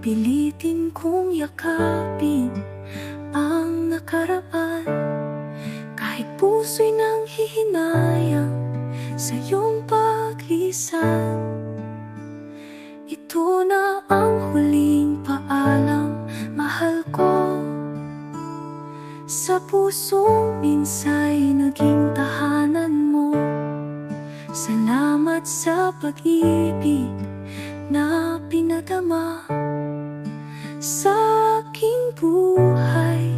pilitin kong yakapin ang nakaraan, kahit puso'y nanghihinayang sa iyong paglisan. Ito na ang huling paalam, mahal ko. Sa pusong minsa'y naging tahanan mo. Salamat sa pag-ibig na pinadama sa aking buhay.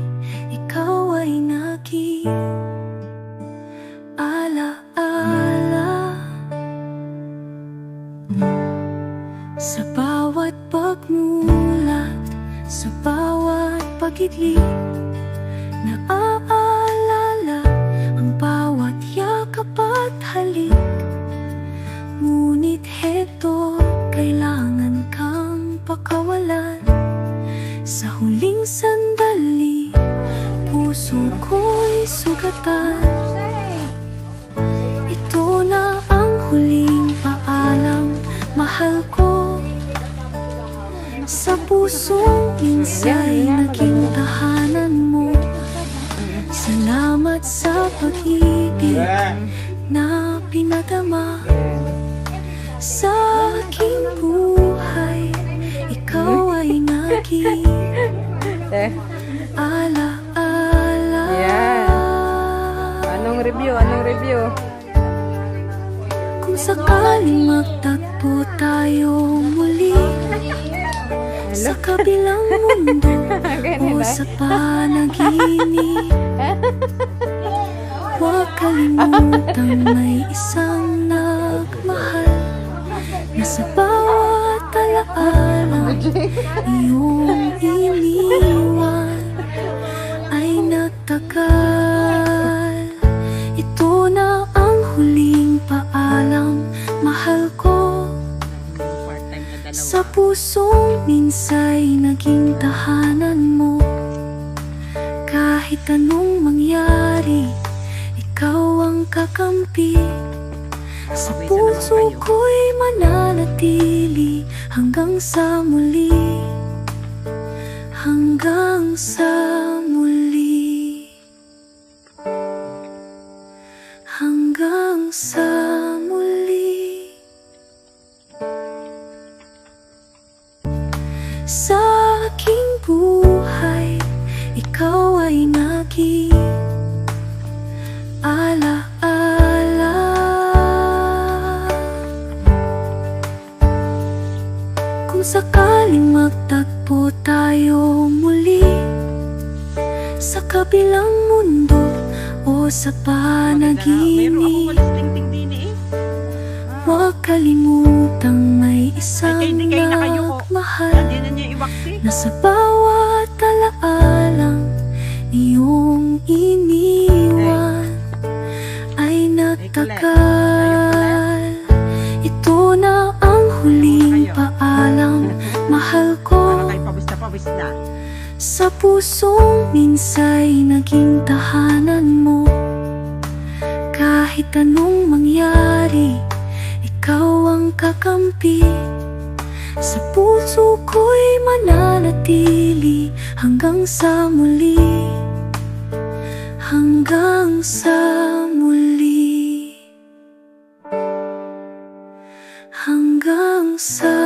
Ikaw ay naging ala-ala sa bawat pagmulat, sa bawat pag-idling. Naaalala ang bawat yakap at halik. Ngunit heto, kailangan kang pakawalan. Sa huling sandali, puso ko'y sugatan. Ito na ang huling paalam, mahal ko. Sa pusong minsa'y naging tahanan mo. Salamat sa pag-ibig na pinadama sa aking buhay. Ikaw ay naging ala-ala. Anong review? Anong review? Kung sakaling magtagpo tayo muli sa kabilang mundo o sa panaginip, huwag kalimutang may isang nagmahal na sa bawat alaala iyong iniwan ay nagtagal. Ito na ang huling paalam, mahal ko. Sa pusong minsa'y naging tahanan mo. Kahit anong mangyari, ikaw ang kakampi. Sa puso ko'y mananatili hanggang sa muli. Hanggang sa muli. Hanggang sa muli. Sa aking buhay, ikaw ay naging ala-ala. Kung sakaling magtagpo tayo muli sa kabilang mundo o sa panaginip, huwag kalimutang may isang nagmahal na sa bawat alaalang iyong iniwan ay nagtagal. Ito na ang huling paalam, mahal ko. Sa pusong minsa'y naging tahanan mo. Kahit anong mangyari, ikaw ang kakampi. Sa puso ko'y mananatili hanggang sa muli. Hanggang sa muli. Hanggang sa